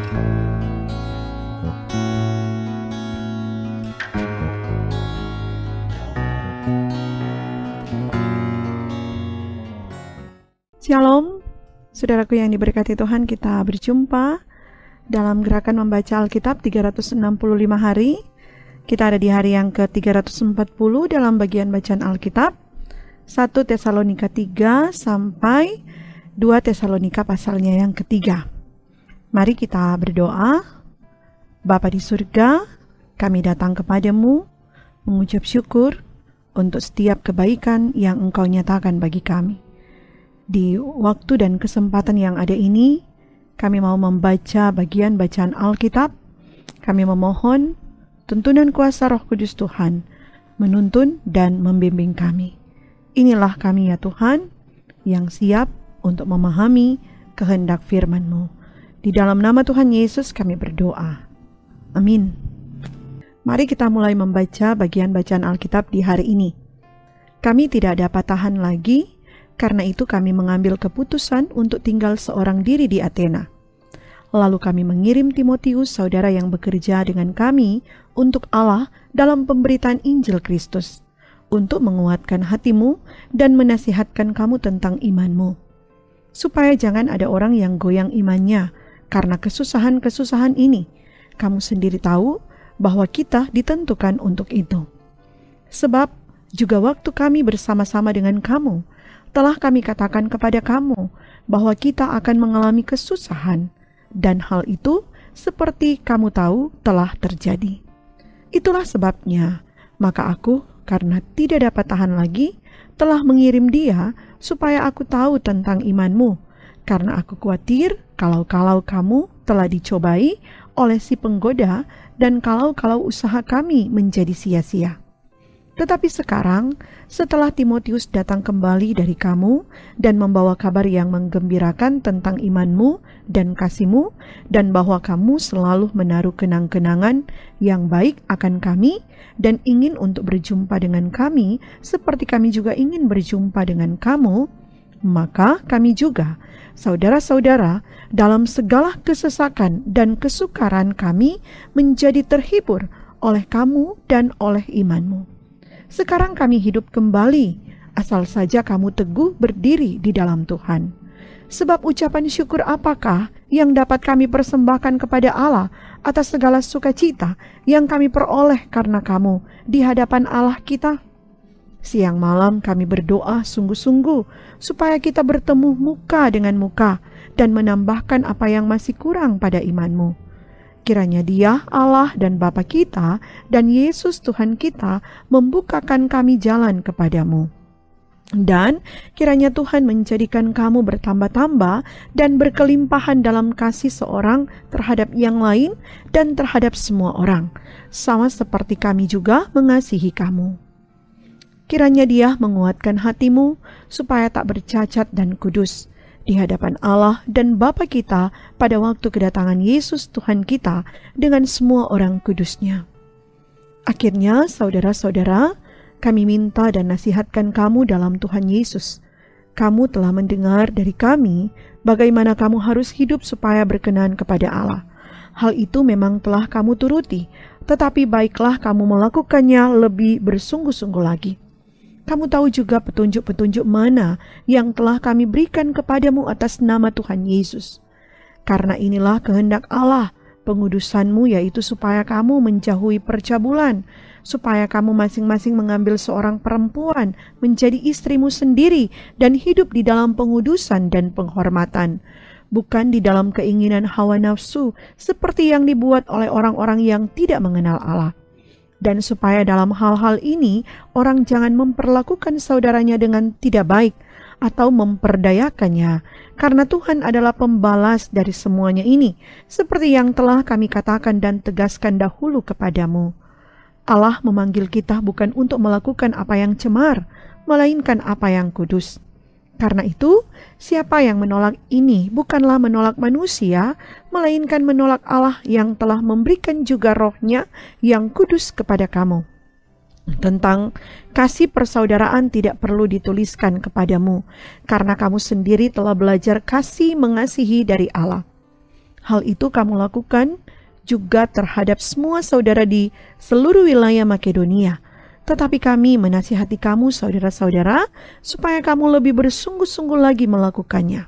Shalom, saudaraku yang diberkati Tuhan, kita berjumpa dalam gerakan membaca Alkitab 365 hari. Kita ada di hari yang ke-340 dalam bagian bacaan Alkitab 1 Tesalonika 3 sampai 2 Tesalonika pasalnya yang ketiga. Mari kita berdoa. Bapa di surga, kami datang kepadamu mengucap syukur untuk setiap kebaikan yang Engkau nyatakan bagi kami. Di waktu dan kesempatan yang ada ini, kami mau membaca bagian bacaan Alkitab. Kami memohon tuntunan kuasa Roh Kudus Tuhan menuntun dan membimbing kami. Inilah kami ya Tuhan, yang siap untuk memahami kehendak firman-Mu. Di dalam nama Tuhan Yesus kami berdoa. Amin. Mari kita mulai membaca bagian bacaan Alkitab di hari ini. Kami tidak dapat tahan lagi. Karena itu kami mengambil keputusan untuk tinggal seorang diri di Athena. Lalu kami mengirim Timotius, saudara yang bekerja dengan kami untuk Allah dalam pemberitaan Injil Kristus, untuk menguatkan hatimu dan menasihatkan kamu tentang imanmu, supaya jangan ada orang yang goyang imannya karena kesusahan-kesusahan ini. Kamu sendiri tahu bahwa kita ditentukan untuk itu. Sebab juga waktu kami bersama-sama dengan kamu, telah kami katakan kepada kamu bahwa kita akan mengalami kesusahan, dan hal itu seperti kamu tahu telah terjadi. Itulah sebabnya, maka aku karena tidak dapat tahan lagi, telah mengirim dia supaya aku tahu tentang imanmu, karena aku khawatir kalau kamu telah dicobai oleh si penggoda, dan kalau usaha kami menjadi sia-sia. Tetapi sekarang, setelah Timotius datang kembali dari kamu dan membawa kabar yang menggembirakan tentang imanmu dan kasihmu, dan bahwa kamu selalu menaruh kenang-kenangan yang baik akan kami dan ingin untuk berjumpa dengan kami seperti kami juga ingin berjumpa dengan kamu, maka kami juga, saudara-saudara, dalam segala kesesakan dan kesukaran kami menjadi terhibur oleh kamu dan oleh imanmu. Sekarang kami hidup kembali, asal saja kamu teguh berdiri di dalam Tuhan. Sebab ucapan syukur apakah yang dapat kami persembahkan kepada Allah atas segala sukacita yang kami peroleh karena kamu di hadapan Allah kita? Siang malam kami berdoa sungguh-sungguh supaya kita bertemu muka dengan muka dan menambahkan apa yang masih kurang pada imanmu. Kiranya Dia, Allah dan Bapa kita, dan Yesus Tuhan kita membukakan kami jalan kepadamu. Dan kiranya Tuhan menjadikan kamu bertambah-tambah dan berkelimpahan dalam kasih seorang terhadap yang lain dan terhadap semua orang, sama seperti kami juga mengasihi kamu. Kiranya Dia menguatkan hatimu supaya tak bercacat dan kudus di hadapan Allah dan Bapa kita pada waktu kedatangan Yesus Tuhan kita dengan semua orang kudusnya. Akhirnya, saudara-saudara, kami minta dan nasihatkan kamu dalam Tuhan Yesus. Kamu telah mendengar dari kami bagaimana kamu harus hidup supaya berkenan kepada Allah. Hal itu memang telah kamu turuti, tetapi baiklah kamu melakukannya lebih bersungguh-sungguh lagi. Kamu tahu juga petunjuk-petunjuk mana yang telah kami berikan kepadamu atas nama Tuhan Yesus. Karena inilah kehendak Allah, pengudusanmu, yaitu supaya kamu menjauhi percabulan, supaya kamu masing-masing mengambil seorang perempuan menjadi istrimu sendiri dan hidup di dalam pengudusan dan penghormatan, bukan di dalam keinginan hawa nafsu seperti yang dibuat oleh orang-orang yang tidak mengenal Allah. Dan supaya dalam hal-hal ini orang jangan memperlakukan saudaranya dengan tidak baik atau memperdayakannya, karena Tuhan adalah pembalas dari semuanya ini, seperti yang telah kami katakan dan tegaskan dahulu kepadamu. Allah memanggil kita bukan untuk melakukan apa yang cemar, melainkan apa yang kudus. Karena itu, siapa yang menolak ini bukanlah menolak manusia, melainkan menolak Allah yang telah memberikan juga Roh-Nya yang kudus kepada kamu. Tentang kasih persaudaraan tidak perlu dituliskan kepadamu, karena kamu sendiri telah belajar kasih mengasihi dari Allah. Hal itu kamu lakukan juga terhadap semua saudara di seluruh wilayah Makedonia. Tetapi kami menasihati kamu saudara-saudara, supaya kamu lebih bersungguh-sungguh lagi melakukannya.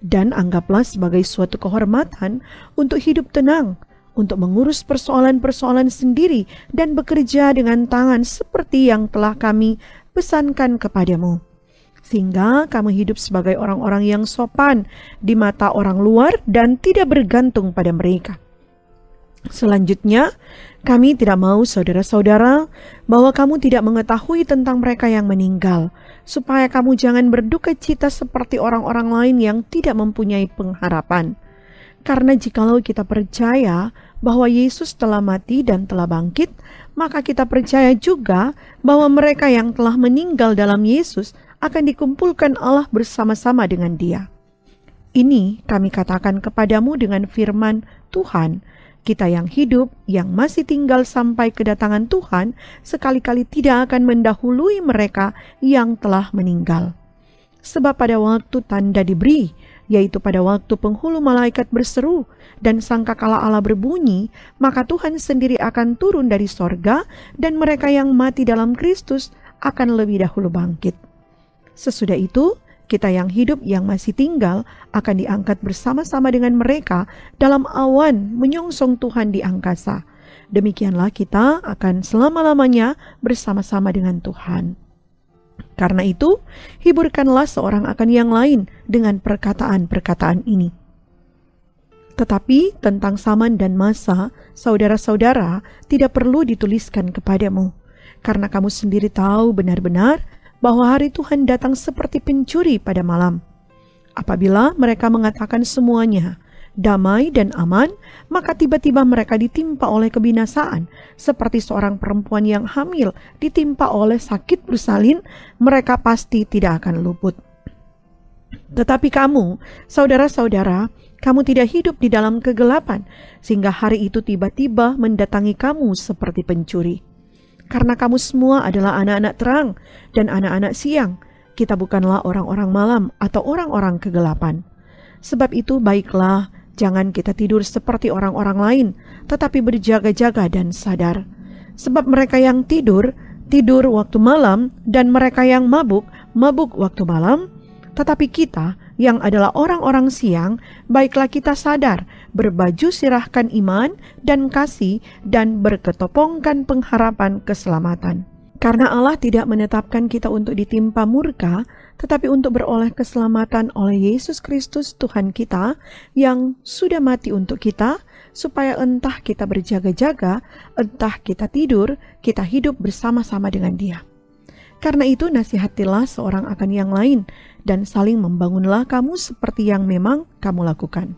Dan anggaplah sebagai suatu kehormatan untuk hidup tenang, untuk mengurus persoalan-persoalan sendiri dan bekerja dengan tangan seperti yang telah kami pesankan kepadamu. Sehingga kamu hidup sebagai orang-orang yang sopan di mata orang luar dan tidak bergantung pada mereka. Selanjutnya, kami tidak mau saudara-saudara bahwa kamu tidak mengetahui tentang mereka yang meninggal, supaya kamu jangan berduka cita seperti orang-orang lain yang tidak mempunyai pengharapan. Karena jikalau kita percaya bahwa Yesus telah mati dan telah bangkit, maka kita percaya juga bahwa mereka yang telah meninggal dalam Yesus akan dikumpulkan Allah bersama-sama dengan Dia. Ini kami katakan kepadamu dengan firman Tuhan. Kita yang hidup, yang masih tinggal sampai kedatangan Tuhan, sekali-kali tidak akan mendahului mereka yang telah meninggal. Sebab pada waktu tanda diberi, yaitu pada waktu penghulu malaikat berseru dan sangkakala Allah berbunyi, maka Tuhan sendiri akan turun dari sorga dan mereka yang mati dalam Kristus akan lebih dahulu bangkit. Sesudah itu, kita yang hidup yang masih tinggal akan diangkat bersama-sama dengan mereka dalam awan menyongsong Tuhan di angkasa. Demikianlah kita akan selama-lamanya bersama-sama dengan Tuhan. Karena itu, hiburkanlah seorang akan yang lain dengan perkataan-perkataan ini. Tetapi tentang zaman dan masa, saudara-saudara, tidak perlu dituliskan kepadamu, karena kamu sendiri tahu benar-benar bahwa hari Tuhan datang seperti pencuri pada malam. Apabila mereka mengatakan semuanya damai dan aman, maka tiba-tiba mereka ditimpa oleh kebinasaan, seperti seorang perempuan yang hamil ditimpa oleh sakit bersalin, mereka pasti tidak akan luput. Tetapi kamu, saudara-saudara, kamu tidak hidup di dalam kegelapan, sehingga hari itu tiba-tiba mendatangi kamu seperti pencuri. Karena kamu semua adalah anak-anak terang dan anak-anak siang, kita bukanlah orang-orang malam atau orang-orang kegelapan. Sebab itu baiklah, jangan kita tidur seperti orang-orang lain, tetapi berjaga-jaga dan sadar. Sebab mereka yang tidur, tidur waktu malam, dan mereka yang mabuk, mabuk waktu malam. Tetapi kita yang adalah orang-orang siang, baiklah kita sadar, berbaju sirahkan iman dan kasih, dan berketopongkan pengharapan keselamatan. Karena Allah tidak menetapkan kita untuk ditimpa murka, tetapi untuk beroleh keselamatan oleh Yesus Kristus Tuhan kita, yang sudah mati untuk kita, supaya entah kita berjaga-jaga, entah kita tidur, kita hidup bersama-sama dengan Dia. Karena itu nasihatilah seorang akan yang lain, dan saling membangunlah kamu seperti yang memang kamu lakukan.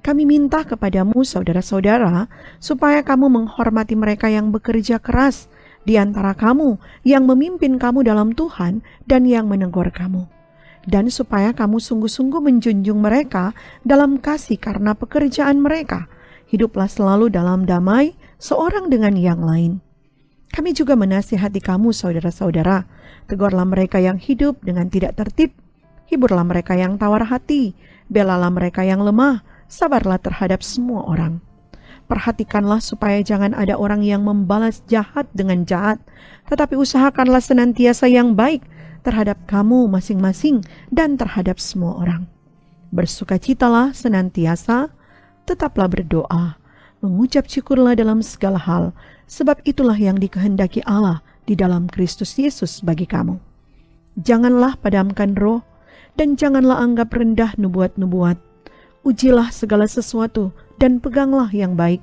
Kami minta kepadamu saudara-saudara, supaya kamu menghormati mereka yang bekerja keras di antara kamu, yang memimpin kamu dalam Tuhan dan yang menegur kamu. Dan supaya kamu sungguh-sungguh menjunjung mereka dalam kasih karena pekerjaan mereka. Hiduplah selalu dalam damai seorang dengan yang lain. Kami juga menasihati kamu saudara-saudara, tegurlah mereka yang hidup dengan tidak tertib, hiburlah mereka yang tawar hati, belalah mereka yang lemah, sabarlah terhadap semua orang. Perhatikanlah supaya jangan ada orang yang membalas jahat dengan jahat, tetapi usahakanlah senantiasa yang baik terhadap kamu masing-masing dan terhadap semua orang. Bersukacitalah senantiasa, tetaplah berdoa, mengucap syukurlah dalam segala hal, sebab itulah yang dikehendaki Allah di dalam Kristus Yesus bagi kamu. Janganlah padamkan roh, dan janganlah anggap rendah nubuat-nubuat. Ujilah segala sesuatu, dan peganglah yang baik.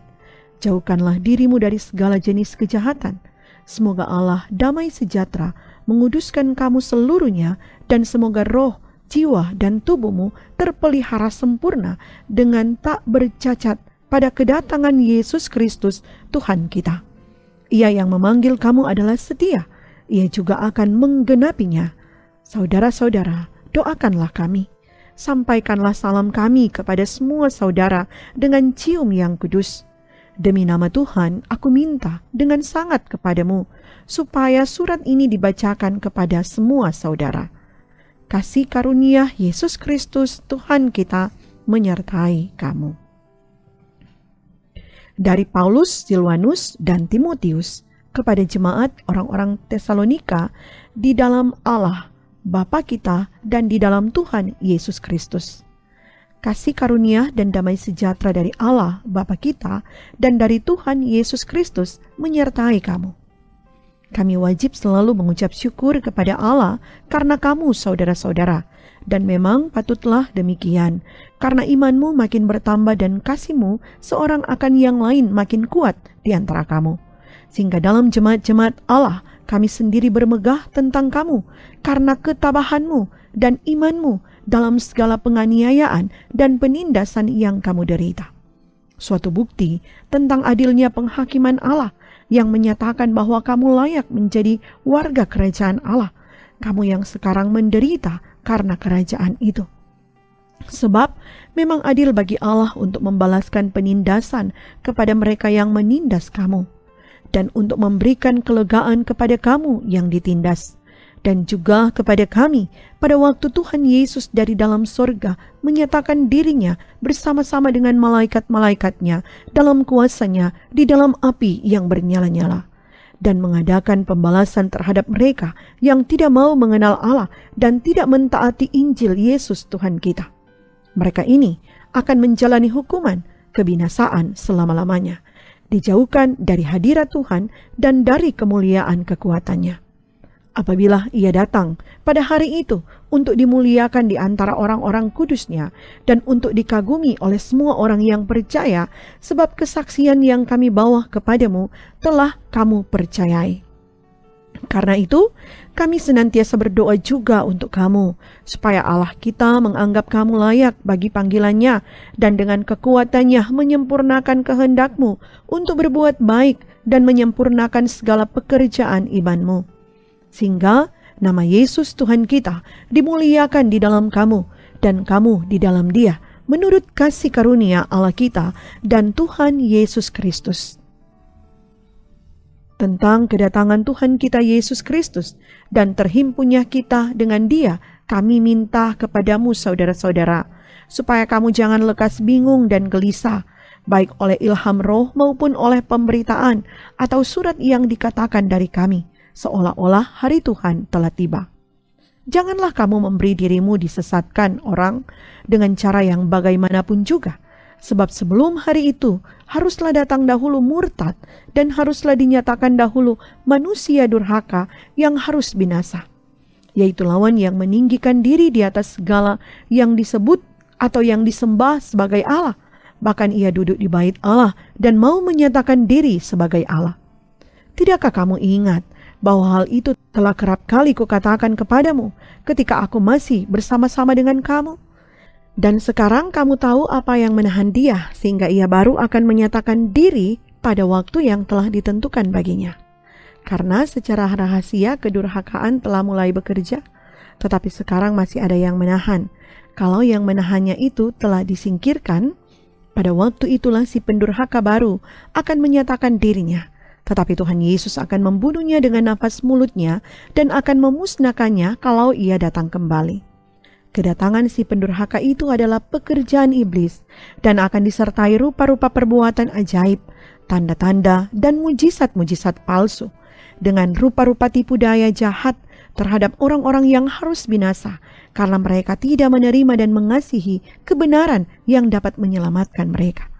Jauhkanlah dirimu dari segala jenis kejahatan. Semoga Allah damai sejahtera menguduskan kamu seluruhnya, dan semoga roh, jiwa, dan tubuhmu terpelihara sempurna dengan tak bercacat pada kedatangan Yesus Kristus Tuhan kita. Ia yang memanggil kamu adalah setia, Ia juga akan menggenapinya. Saudara-saudara, doakanlah kami. Sampaikanlah salam kami kepada semua saudara dengan cium yang kudus. Demi nama Tuhan, aku minta dengan sangat kepadamu, supaya surat ini dibacakan kepada semua saudara. Kasih karunia Yesus Kristus Tuhan kita menyertai kamu. Dari Paulus, Silwanus, dan Timotius kepada jemaat orang-orang Tesalonika di dalam Allah, Bapa kita, dan di dalam Tuhan Yesus Kristus. Kasih karunia dan damai sejahtera dari Allah, Bapa kita, dan dari Tuhan Yesus Kristus menyertai kamu. Kami wajib selalu mengucap syukur kepada Allah karena kamu saudara-saudara, dan memang patutlah demikian, karena imanmu makin bertambah dan kasihmu seorang akan yang lain makin kuat di antara kamu. Sehingga dalam jemaat-jemaat Allah, kami sendiri bermegah tentang kamu, karena ketabahanmu dan imanmu dalam segala penganiayaan dan penindasan yang kamu derita. Suatu bukti tentang adilnya penghakiman Allah yang menyatakan bahwa kamu layak menjadi warga kerajaan Allah, kamu yang sekarang menderita karena kerajaan itu. Sebab memang adil bagi Allah untuk membalaskan penindasan kepada mereka yang menindas kamu, dan untuk memberikan kelegaan kepada kamu yang ditindas, dan juga kepada kami pada waktu Tuhan Yesus dari dalam sorga menyatakan dirinya bersama-sama dengan malaikat-malaikatnya dalam kuasanya di dalam api yang bernyala-nyala, dan mengadakan pembalasan terhadap mereka yang tidak mau mengenal Allah dan tidak mentaati Injil Yesus Tuhan kita. Mereka ini akan menjalani hukuman kebinasaan selama-lamanya, dijauhkan dari hadirat Tuhan dan dari kemuliaan kekuatannya. Apabila ia datang pada hari itu untuk dimuliakan di antara orang-orang kudusnya dan untuk dikagumi oleh semua orang yang percaya, sebab kesaksian yang kami bawa kepadamu telah kamu percayai. Karena itu, kami senantiasa berdoa juga untuk kamu, supaya Allah kita menganggap kamu layak bagi panggilannya dan dengan kekuatannya menyempurnakan kehendakmu untuk berbuat baik dan menyempurnakan segala pekerjaan imanmu. Sehingga nama Yesus Tuhan kita dimuliakan di dalam kamu dan kamu di dalam Dia, menurut kasih karunia Allah kita dan Tuhan Yesus Kristus. Tentang kedatangan Tuhan kita Yesus Kristus dan terhimpunnya kita dengan Dia, kami minta kepadamu saudara-saudara, supaya kamu jangan lekas bingung dan gelisah, baik oleh ilham roh maupun oleh pemberitaan atau surat yang dikatakan dari kami, seolah-olah hari Tuhan telah tiba. Janganlah kamu memberi dirimu disesatkan orang dengan cara yang bagaimanapun juga, sebab sebelum hari itu haruslah datang dahulu murtad dan haruslah dinyatakan dahulu manusia durhaka yang harus binasa, yaitu lawan yang meninggikan diri di atas segala yang disebut atau yang disembah sebagai Allah, bahkan ia duduk di bait Allah dan mau menyatakan diri sebagai Allah. Tidakkah kamu ingat bahwa hal itu telah kerap kali kukatakan kepadamu ketika aku masih bersama-sama dengan kamu? Dan sekarang kamu tahu apa yang menahan dia, sehingga ia baru akan menyatakan diri pada waktu yang telah ditentukan baginya. Karena secara rahasia kedurhakaan telah mulai bekerja, tetapi sekarang masih ada yang menahan. Kalau yang menahannya itu telah disingkirkan, pada waktu itulah si pendurhaka baru akan menyatakan dirinya. Tetapi Tuhan Yesus akan membunuhnya dengan nafas mulutnya dan akan memusnahkannya kalau ia datang kembali. Kedatangan si pendurhaka itu adalah pekerjaan iblis dan akan disertai rupa-rupa perbuatan ajaib, tanda-tanda, dan mujizat-mujizat palsu, dengan rupa-rupa tipu daya jahat terhadap orang-orang yang harus binasa, karena mereka tidak menerima dan mengasihi kebenaran yang dapat menyelamatkan mereka.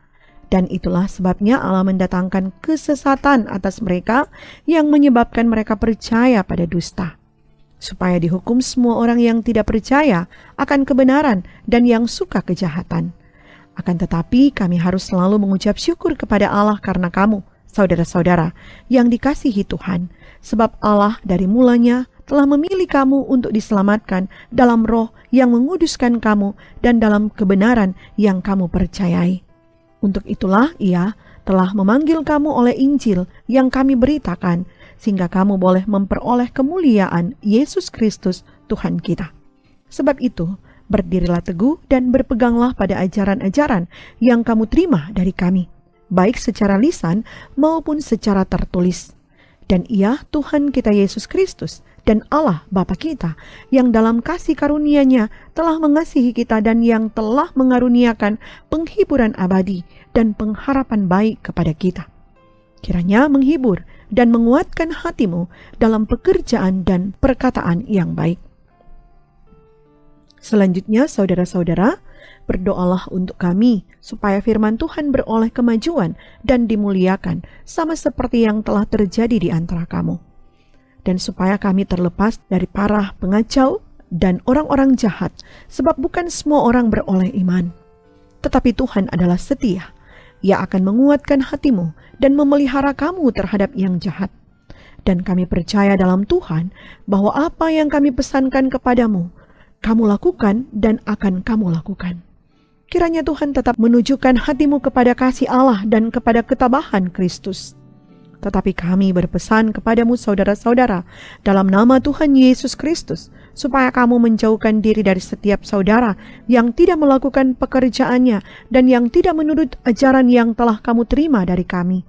Dan itulah sebabnya Allah mendatangkan kesesatan atas mereka yang menyebabkan mereka percaya pada dusta, supaya dihukum semua orang yang tidak percaya akan kebenaran dan yang suka kejahatan. Akan tetapi kami harus selalu mengucap syukur kepada Allah karena kamu, saudara-saudara, yang dikasihi Tuhan, sebab Allah dari mulanya telah memilih kamu untuk diselamatkan dalam roh yang menguduskan kamu dan dalam kebenaran yang kamu percayai. Untuk itulah Ia telah memanggil kamu oleh Injil yang kami beritakan, sehingga kamu boleh memperoleh kemuliaan Yesus Kristus Tuhan kita. Sebab itu, berdirilah teguh dan berpeganglah pada ajaran-ajaran yang kamu terima dari kami, baik secara lisan maupun secara tertulis. Dan Ia, Tuhan kita Yesus Kristus, dan Allah Bapa kita yang dalam kasih karunia-Nya telah mengasihi kita dan yang telah mengaruniakan penghiburan abadi dan pengharapan baik kepada kita. Kiranya menghibur dan menguatkan hatimu dalam pekerjaan dan perkataan yang baik. Selanjutnya, saudara-saudara, berdoalah untuk kami supaya firman Tuhan beroleh kemajuan dan dimuliakan sama seperti yang telah terjadi di antara kamu. Dan supaya kami terlepas dari para pengacau dan orang-orang jahat, sebab bukan semua orang beroleh iman. Tetapi Tuhan adalah setia. Ia akan menguatkan hatimu dan memelihara kamu terhadap yang jahat. Dan kami percaya dalam Tuhan bahwa apa yang kami pesankan kepadamu, kamu lakukan dan akan kamu lakukan. Kiranya Tuhan tetap menunjukkan hatimu kepada kasih Allah dan kepada ketabahan Kristus. Tetapi kami berpesan kepadamu saudara-saudara dalam nama Tuhan Yesus Kristus, supaya kamu menjauhkan diri dari setiap saudara yang tidak melakukan pekerjaannya dan yang tidak menurut ajaran yang telah kamu terima dari kami.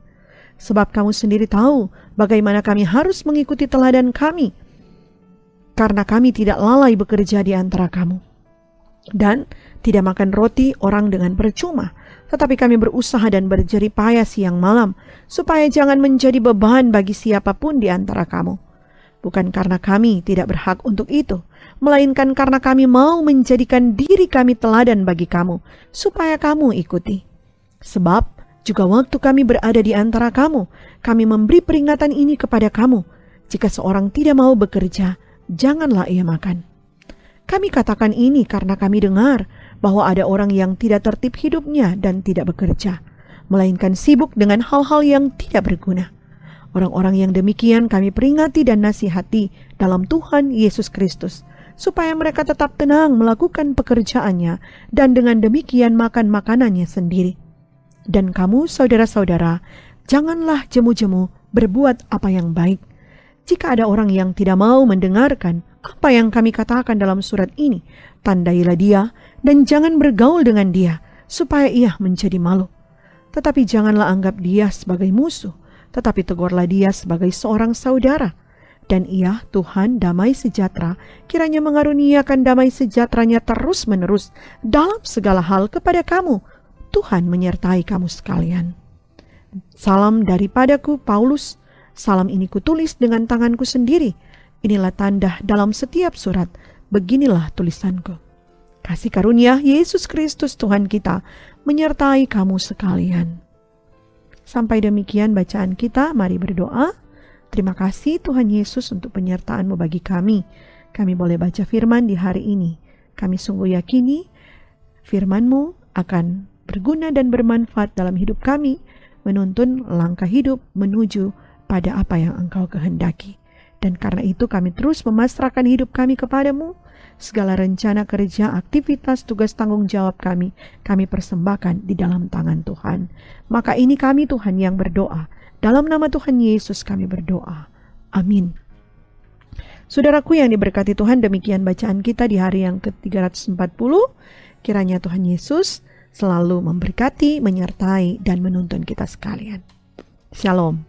Sebab kamu sendiri tahu bagaimana kami harus mengikuti teladan kami, karena kami tidak lalai bekerja di antara kamu. Dan tidak makan roti orang dengan percuma, tetapi kami berusaha dan berjerih payah siang malam, supaya jangan menjadi beban bagi siapapun di antara kamu. Bukan karena kami tidak berhak untuk itu, melainkan karena kami mau menjadikan diri kami teladan bagi kamu, supaya kamu ikuti. Sebab juga waktu kami berada di antara kamu, kami memberi peringatan ini kepada kamu, jika seorang tidak mau bekerja, janganlah ia makan. Kami katakan ini karena kami dengar bahwa ada orang yang tidak tertib hidupnya dan tidak bekerja, melainkan sibuk dengan hal-hal yang tidak berguna. Orang-orang yang demikian kami peringati dan nasihati dalam Tuhan Yesus Kristus, supaya mereka tetap tenang melakukan pekerjaannya dan dengan demikian makan makanannya sendiri. Dan kamu saudara-saudara, janganlah jemu-jemu berbuat apa yang baik. Jika ada orang yang tidak mau mendengarkan apa yang kami katakan dalam surat ini, tandailah dia dan jangan bergaul dengan dia, supaya ia menjadi malu. Tetapi janganlah anggap dia sebagai musuh, tetapi tegurlah dia sebagai seorang saudara. Dan ia, Tuhan damai sejahtera, kiranya mengaruniakan damai sejahteranya terus-menerus dalam segala hal kepada kamu. Tuhan menyertai kamu sekalian. Salam daripadaku, Paulus. Salam ini kutulis dengan tanganku sendiri. Inilah tanda dalam setiap surat. Beginilah tulisanku. Kasih karunia Yesus Kristus Tuhan kita menyertai kamu sekalian. Sampai demikian bacaan kita, mari berdoa. Terima kasih Tuhan Yesus untuk penyertaan-Mu bagi kami. Kami boleh baca firman di hari ini. Kami sungguh yakini firman-Mu akan berguna dan bermanfaat dalam hidup kami, menuntun langkah hidup menuju pada apa yang Engkau kehendaki. Dan karena itu kami terus memasrahkan hidup kami kepadamu. Segala rencana kerja, aktivitas, tugas tanggung jawab kami persembahkan di dalam tangan Tuhan. Maka ini kami Tuhan yang berdoa. Dalam nama Tuhan Yesus kami berdoa. Amin. Saudaraku yang diberkati Tuhan, demikian bacaan kita di hari yang ke-340. Kiranya Tuhan Yesus selalu memberkati, menyertai, dan menuntun kita sekalian. Shalom.